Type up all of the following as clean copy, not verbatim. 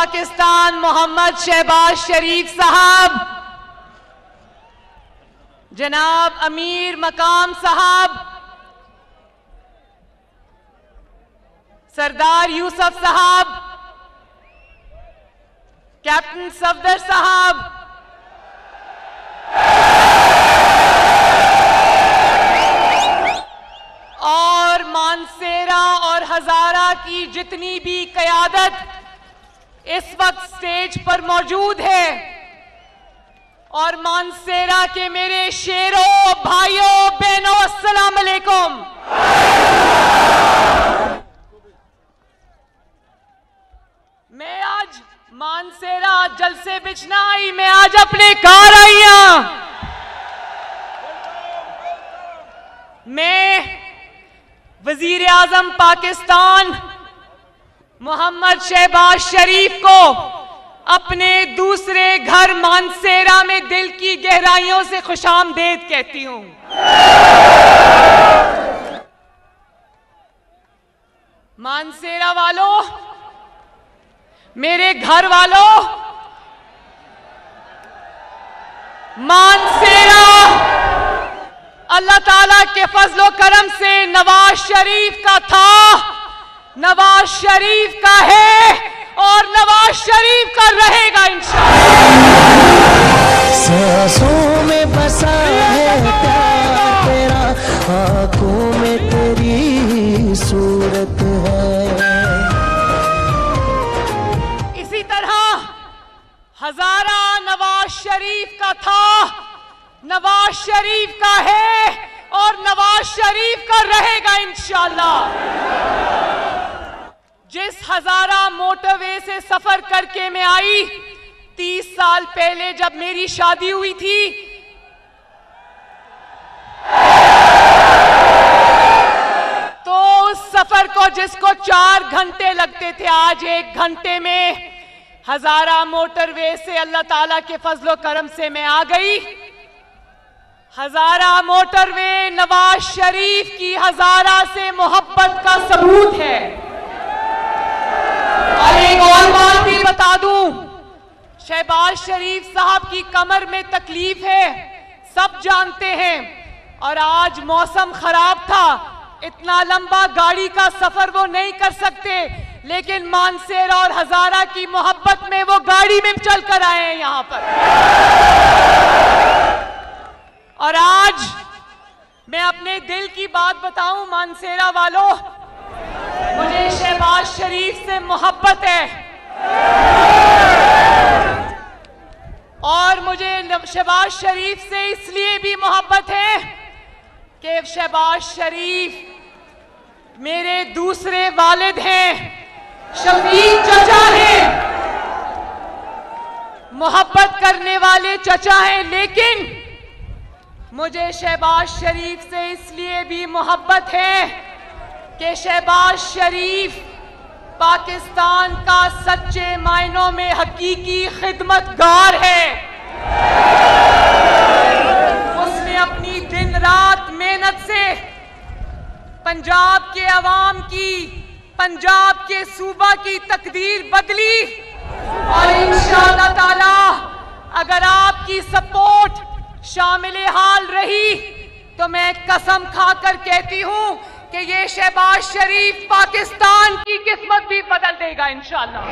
पाकिस्तान मोहम्मद शहबाज शरीफ साहब, जनाब अमीर मकाम साहब, सरदार यूसुफ साहब, कैप्टन सफदर साहब, और मानसेरा और हजारा की जितनी भी क़यादत इस वक्त स्टेज पर मौजूद है, और मानसेरा के मेरे शेरों, भाइयों, बहनों, अस्सलाम अलैकुम। मैं आज मानसेरा जलसे बिछना आई, मैं आज अपने कार आई हूं। मैं वजीर आजम पाकिस्तान मोहम्मद शहबाज शरीफ को अपने दूसरे घर मानसेरा में दिल की गहराइयों से खुशामदीद कहती हूं। मानसेरा वालों, मेरे घर वालों, मानसेरा अल्लाह ताला के फजलो करम से नवाज शरीफ का था, नवाज शरीफ का है और नवाज शरीफ का रहेगा इंशाअल्लाह। सांसों में बसा है प्यार तेरा, आंखों में तेरी सूरत है। इसी तरह हजारा नवाज शरीफ का था, नवाज शरीफ का है और नवाज शरीफ का रहेगा इंशाअल्लाह। जिस हजारा मोटरवे से सफर करके मैं आई 30 साल पहले जब मेरी शादी हुई थी, तो उस सफर को जिसको 4 घंटे लगते थे, आज 1 घंटे में हजारा मोटरवे से अल्लाह ताला के फजलो करम से मैं आ गई। हजारा मोटरवे नवाज शरीफ की हजारा से मोहब्बत का सबूत है। और एक और बात भी बता दूं, शहबाज शरीफ साहब की कमर में तकलीफ है, सब जानते हैं, और आज मौसम खराब था, इतना लंबा गाड़ी का सफर वो नहीं कर सकते, लेकिन मानसेरा और हजारा की मोहब्बत में वो गाड़ी में चलकर आए हैं यहां पर। और आज मैं अपने दिल की बात बताऊं मानसेरा वालों, मुझे शहबाज शरीफ से मोहब्बत है, और मुझे शहबाज शरीफ से इसलिए भी मोहब्बत है कि शहबाज शरीफ मेरे दूसरे वालिद हैं, शफीक चचा हैं, मोहब्बत करने वाले चचा हैं, लेकिन मुझे शहबाज शरीफ से इसलिए भी मोहब्बत है कि शहबाज शरीफ पाकिस्तान का सच्चे मायनों में हकीकी खिदमतगार है। उसने अपनी दिन रात मेहनत से पंजाब के अवाम की, पंजाब के सूबा की तकदीर बदली, और इंशाअल्लाह ताला अगर आपकी सपोर्ट शामिल हाल रही तो मैं कसम खाकर कहती हूं कि ये शहबाज शरीफ पाकिस्तान की किस्मत भी बदल देगा इंशाअल्लाह।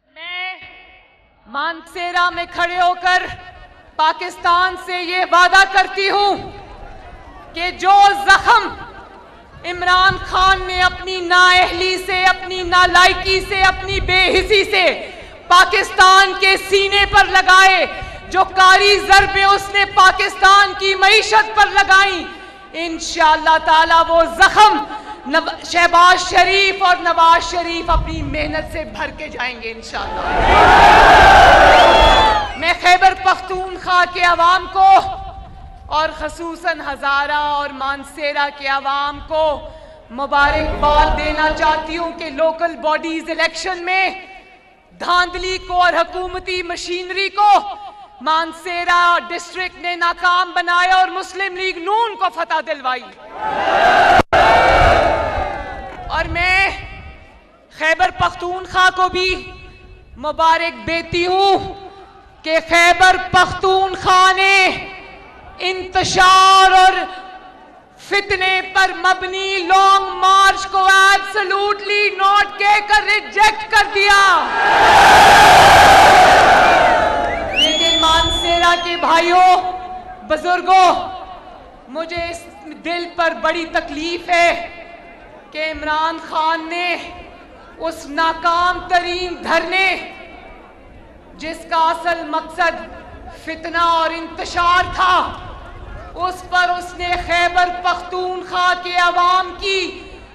मैं मानसेरा में खड़े होकर पाकिस्तान से ये वादा करती हूं कि जो जख्म इमरान खान ने अपनी नाअहली से, अपनी नालायकी से, अपनी बेहिसी से पाकिस्तान के सीने पर लगाए, जो कारी ज़रबें उसने पाकिस्तान की मईशत पर लगाई, इंशाअल्लाह ताला वो जख्म शहबाज शरीफ और नवाज शरीफ अपनी मेहनत से भर के जाएंगे इंशाअल्लाह। मैं खैबर पख्तूनख्वा के अवाम को और खसूसन हजारा और मानसेरा के अवाम को मुबारकबाद देना चाहती हूँ कि लोकल बॉडीज इलेक्शन में धांधली को और हुकूमती मशीनरी को मानसेरा डिस्ट्रिक्ट ने नाकाम बनाया और मुस्लिम लीग नून को फतह दिलवाई। और मैं खैबर पख्तूनख्वा को भी मुबारक देती हूं कि खैबर पख्तूनख्वा ने इंतशार और फितने पर मबनी लॉन्ग मार्च को एब्सोल्युटली नॉट कहकर रिजेक्ट कर दिया। लेकिन मानसेरा के भाइयों बुजुर्गों, मुझे इस दिल पर बड़ी तकलीफ है कि इमरान खान ने उस नाकाम तरीन धरने जिसका असल मकसद फितना और इंतशार था, उस पर उसने खैबर पख्तूनख्वा के अवाम की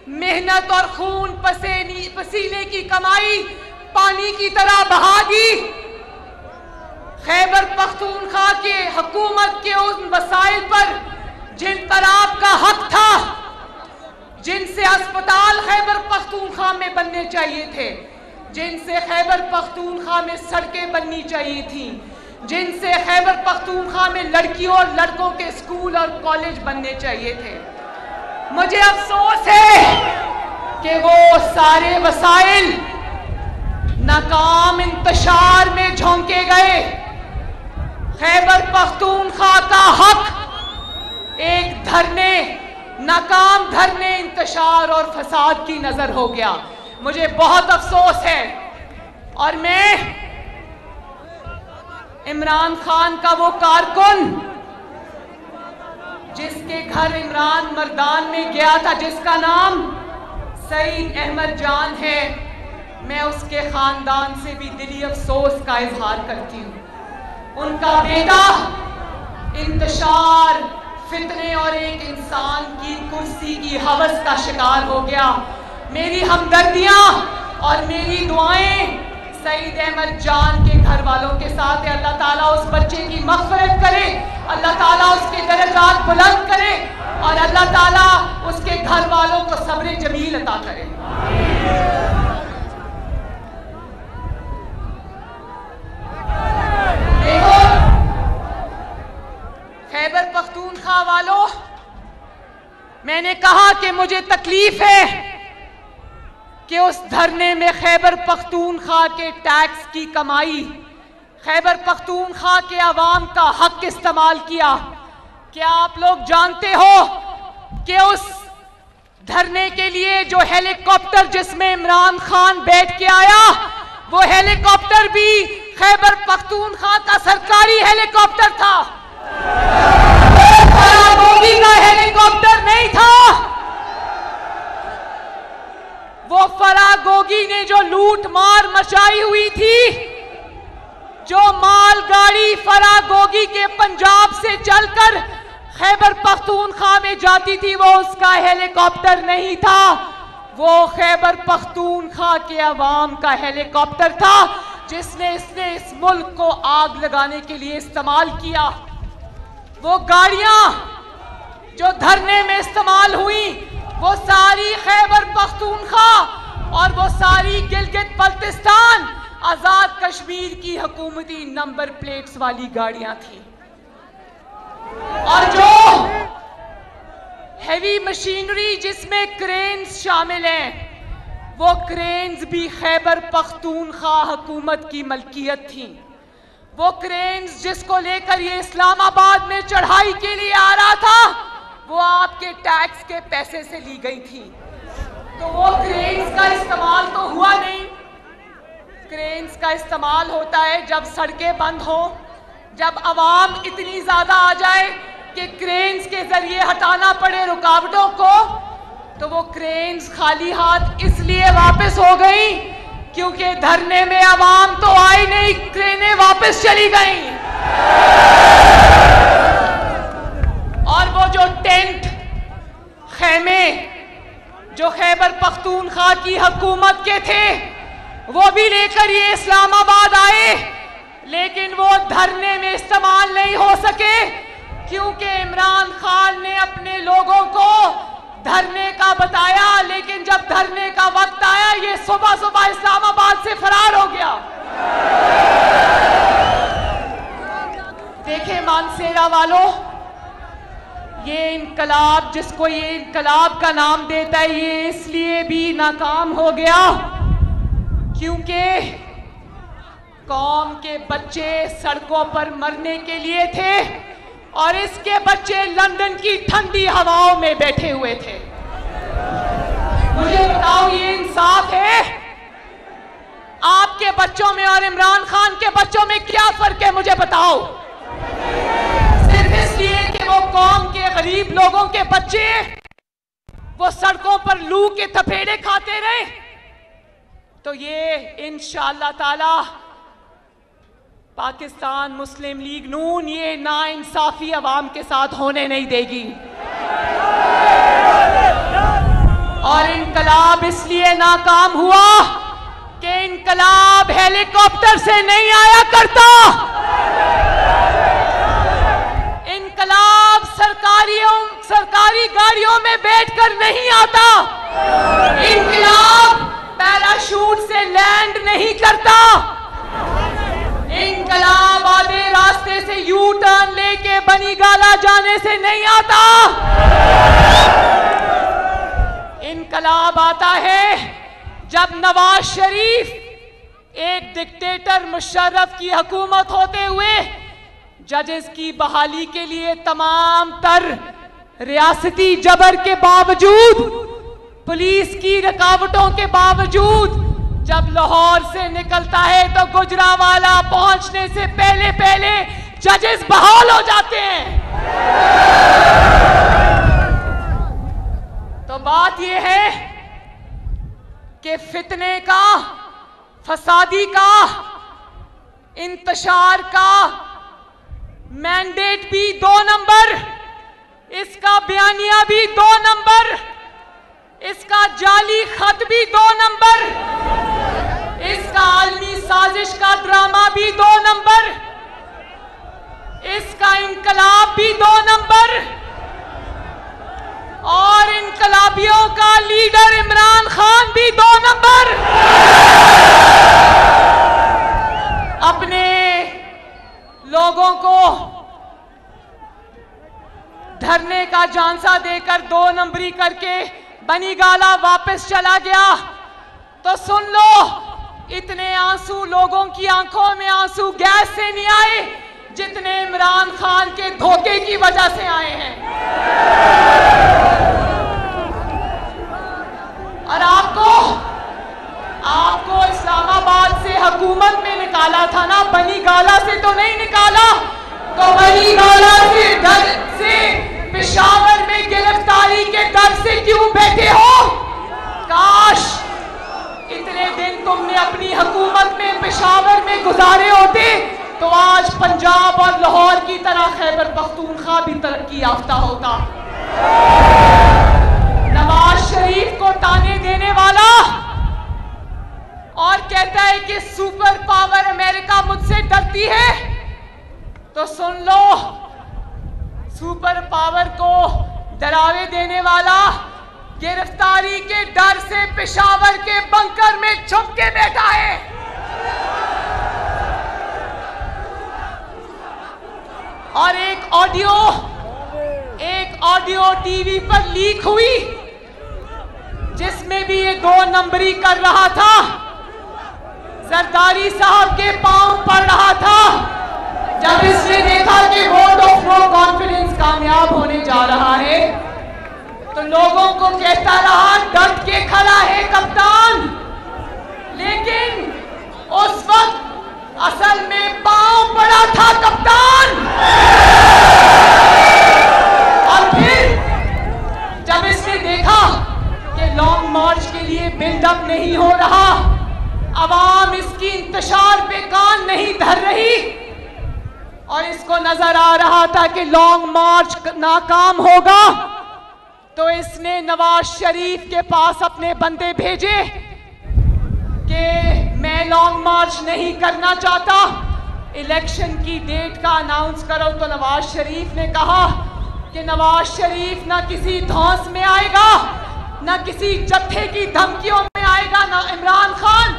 मेहनत और खून पसीने की कमाई पानी की तरह बहा दी। खैबर पख्तूनख्वा के हुकूमत के उन वसाइल पर जिन पर आपका हक था, जिनसे अस्पताल खैबर पख्तूनख्वा में बनने चाहिए थे, जिनसे खैबर पख्तूनख्वा में सड़कें बननी चाहिए थी, जिनसे खैबर पख्तूनख्वा में लड़कियों और लड़कों के स्कूल और कॉलेज बनने चाहिए थे, मुझे अफसोस है कि वो सारे वसाइल नाकाम इंतशार में झोंके गए। खैबर पख्तूनख्वा का हक एक धरने, नाकाम धरने, इंतशार और फसाद की नजर हो गया। मुझे बहुत अफसोस है। और मैं इमरान खान का वो कारकुन जिसके घर इमरान मर्दान में गया था, जिसका नाम सईद अहमद जान है, मैं उसके खानदान से भी दिली अफसोस का इजहार करती हूँ। उनका बेटा इंतशार, फितने और एक इंसान की कुर्सी की हवस का शिकार हो गया। मेरी हमदर्दियां और मेरी दुआएं सईद अहमद जान के घर वालों के साथ है। अल्लाह ताला उस बच्चे की मग़फ़िरत करे, अल्लाह ताला उसके दर्जात बुलंद करे और अल्लाह ताला उसके घर वालों को सब्र जमील अता करे। देखो खैबर पख्तूनख्वा वालों, मैंने कहा कि मुझे तकलीफ है कि उस धरने में खैबर पख्तूनख्वा के टैक्स की कमाई, खैबर पख्तूनख्वा के अवाम का हक इस्तेमाल किया। क्या आप लोग जानते हो कि उस धरने के लिए जो हेलीकॉप्टर जिसमें इमरान खान बैठ के आया, वो हेलीकॉप्टर भी खैबर पख्तूनख्वा का सरकारी हेलीकॉप्टर था, फरागोगी का हेलीकॉप्टर नहीं था। वो फरागोगी ने जो लूट मार मचाई हुई थी, जो मालगाड़ी फरागोगी के पंजाब से चलकर खैबर पख्तूनख्वा में जाती थी, वो उसका हेलीकॉप्टर नहीं था, वो खैबर पख्तूनख्वा के अवाम का हेलीकॉप्टर था, जिसने इसने इस मुल्क को आग लगाने के लिए इस्तेमाल किया। वो गाड़ियां जो धरने में इस्तेमाल हुई, वो सारी खैबर पख्तूनख्वा और वो सारी गिलगित बल्तिस्तान आजाद कश्मीर की हुकूमती नंबर प्लेट्स वाली गाड़ियां थी। और जो हैवी मशीनरी जिसमें क्रेन्स शामिल हैं, वो क्रेन्स भी खैबर पख्तूनख्वा हुकूमत की मलकियत थी। वो क्रेन्स जिसको लेकर ये इस्लामाबाद में चढ़ाई के लिए आ रहा था, वो आपके टैक्स के पैसे से ली गई थी। तो वो क्रेन्स का इस्तेमाल तो हुआ नहीं। क्रेन्स का इस्तेमाल होता है जब सड़कें बंद हो, जब आवाम इतनी ज्यादा आ जाए कि क्रेन्स के जरिए हटाना पड़े रुकावटों को। तो वो क्रेन्स खाली हाथ इसलिए वापस हो गई क्योंकि धरने में आवाम तो आई नहीं, क्रेनें वापस चली गई। और वो जो टेंट, खेमे जो खैबर पख्तूनख्वा की हुकूमत के थे, वो भी लेकर ये इस्लामाबाद आए, लेकिन वो धरने में इस्तेमाल नहीं हो सके क्योंकि इमरान खान ने अपने लोगों को धरने का बताया, लेकिन जब धरने का वक्त आया, ये सुबह सुबह इस्लामाबाद इस्लामाबाद से फरार हो गया। देखे मानसेरा वालों, ये इनकलाब, जिसको ये इनकलाब का नाम देता है, ये इसलिए भी नाकाम हो गया क्योंकि कौम के बच्चे सड़कों पर मरने के लिए थे और इसके बच्चे लंदन की ठंडी हवाओं में बैठे हुए थे। मुझे बताओ, ये इंसाफ है? आपके बच्चों में और इमरान खान के बच्चों में क्या फर्क है, मुझे बताओ? सिर्फ इसलिए कि वो कौम के गरीब लोगों के बच्चे वो सड़कों पर लू के थपेड़े खाते रहे? तो ये इंशाअल्लाह ताला पाकिस्तान मुस्लिम लीग नून ये नाइंसाफी अवाम के साथ होने नहीं देगी। और इनकलाब इसलिए नाकाम हुआ कि इनकलाब हेलीकॉप्टर से नहीं आया करता। इनकलाब सरकारी गाड़ियों में बैठकर नहीं आता। इनकलाब पैराशूट से लैंड नहीं करता। इनकलाब आधे रास्ते से यू टर्न लेके बनीगाला जाने से नहीं आता। इनकलाब आता है जब नवाज शरीफ एक डिक्टेटर मुशर्रफ की हुकूमत होते हुए जजेस की बहाली के लिए तमाम तर रियासती जबर के बावजूद, पुलिस की रुकावटों के बावजूद जब लाहौर से निकलता है तो गुजरावाला पहुंचने से पहले पहले जजेस बहाल हो जाते हैं। तो बात यह है कि फितने का, फसादी का, इंतशार का मैंडेट भी 2 नंबर, इसका बयानिया भी 2 नंबर, इसका जाली खत भी 2 नंबर, इसका आलमी साजिश का ड्रामा भी 2 नंबर, इसका इनकलाब भी 2 नंबर और इनकलाबियों का लीडर इमरान खान भी 2 नंबर। अपने लोगों को धरने का झांसा देकर 2 नंबरी करके बनीगाला वापस चला गया। तो सुन लो, इतने आंसू लोगों की आंखों में आंसू गैस से नहीं आए जितने इमरान खान के धोखे की वजह से आए हैं। और आपको इस्लामाबाद से हुकूमत में निकाला था ना, बनीगाला से तो नहीं निकाला। तो बनीगाला से पेशावर में गिरफ्तारी के डर से क्यों बैठे हो? काश इतने दिन तुमने अपनी हुकूमत में पेशावर में गुजारे होते तो आज पंजाब और लाहौर की तरह खैबर पख्तूनख्वा भी तरक्की याफ्ता होता। नवाज शरीफ को ताने देने वाला और कहता है कि सुपर पावर अमेरिका मुझसे डरती है, तो सुन लो, सुपर पावर को डरावे देने वाला गिरफ्तारी के डर से पेशावर के बंकर में छुप के बैठा है। और एक ऑडियो टीवी पर लीक हुई जिसमें भी ये 2 नंबरी कर रहा था, जरदारी साहब के पांव पड़ रहा था। जब इसने देखा कि वोट ऑफ नो कॉन्फिडेंस कामयाब होने जा रहा है तो लोगों को कहता रहा डट के खड़ा है कप्तान, लेकिन उस वक्त असल में पांव पड़ा था कप्तान। और फिर जब इसने देखा कि लॉन्ग मार्च के लिए बिल्डअप नहीं हो रहा, अवाम इसकी इंतशार पे कान नहीं धर रही और इसको नजर आ रहा था कि लॉन्ग मार्च नाकाम होगा, तो इसने नवाज शरीफ के पास अपने बंदे भेजे कि मैं लॉन्ग मार्च नहीं करना चाहता, इलेक्शन की डेट का अनाउंस करो। तो नवाज शरीफ ने कहा कि नवाज शरीफ ना किसी धौंस में आएगा, ना किसी जत्थे की धमकियों में आएगा, ना इमरान खान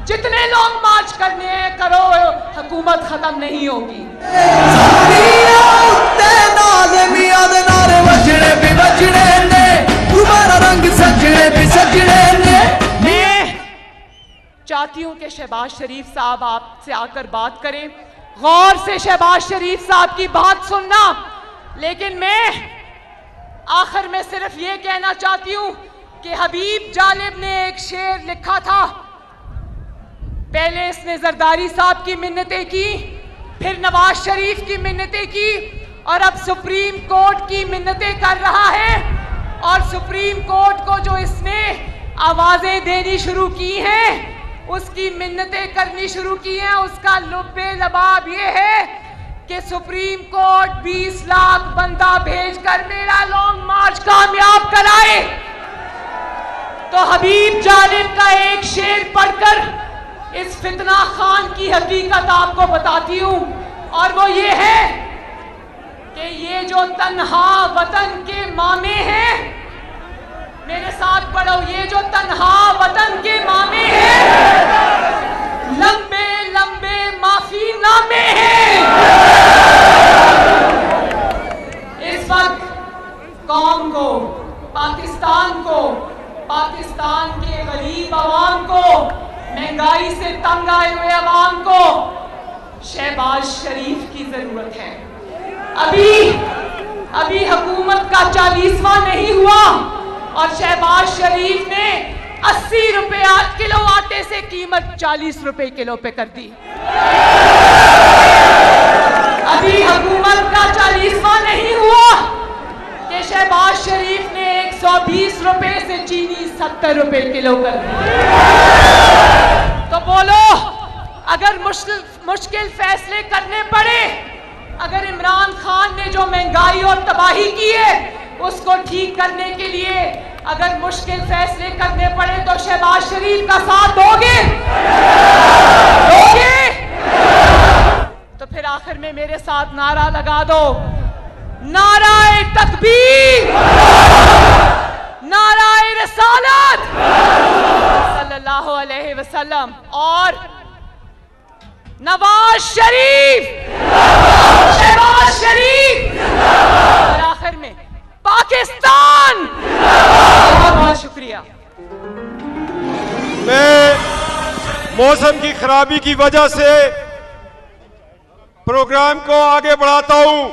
जितने लॉन्ग मार्च करने हैं करो, हुकूमत खत्म नहीं होगी। मैं चाहती हूं कि शहबाज शरीफ साहब आपसे आकर बात करें, गौर से शहबाज शरीफ साहब की बात सुनना। लेकिन मैं आखिर में सिर्फ ये कहना चाहती हूं कि हबीब जालिब ने एक शेर लिखा था। पहले इसने जरदारी साहब की मिन्नतें की, फिर नवाज शरीफ की मिन्नतें की, और अब सुप्रीम कोर्ट की मिन्नतें कर रहा है। और सुप्रीम कोर्ट को जो इसने आवाजें देनी शुरू की हैं, उसकी मिन्नतें करनी शुरू की हैं, उसका लुब्बे लबाब ये है कि सुप्रीम कोर्ट 20 लाख बंदा भेजकर मेरा लॉन्ग मार्च कामयाब कराए। तो हबीब जालिब का एक शेर पढ़कर इस फितना खान की हकीकत आपको बताती हूं, और वो ये है कि ये जो तन्हा वतन के मामे हैं, मेरे साथ पढ़ो, ये जो तन्हा वतन के मामे हैं, लंबे लंबे माफी नामे हैं। इस वक्त कौम को, पाकिस्तान को, पाकिस्तान के गरीब अवाम को, महंगाई से तंग आए हुए अवाम को शहबाज शरीफ की जरूरत है। अभी हुकूमत का 40वां नहीं हुआ और शहबाज शरीफ ने 80 रुपए किलो आटे से कीमत 40 रुपए किलो पे कर दी। अभी हुकूमत का 40वां नहीं हुआ कि शहबाज शरीफ ने 120 रुपए से चीनी 70 रुपए किलो कर दी। तो बोलो, अगर मुश्किल फैसले करने पड़े, अगर इमरान खान ने जो महंगाई और तबाही की है उसको ठीक करने के लिए अगर मुश्किल फैसले करने पड़े, तो शहबाज शरीफ का साथ दोगे? तो फिर आखिर में मेरे साथ नारा लगा दो, नाराए तकबीर, नाराए रिसालत सल्लल्लाहु अलैहि वसल्लम, और नवाज शरीफ, शहबाज शरीफ, और आखिर में पाकिस्तान। बहुत बहुत शुक्रिया। मैं मौसम की खराबी की वजह से प्रोग्राम को आगे बढ़ाता हूं।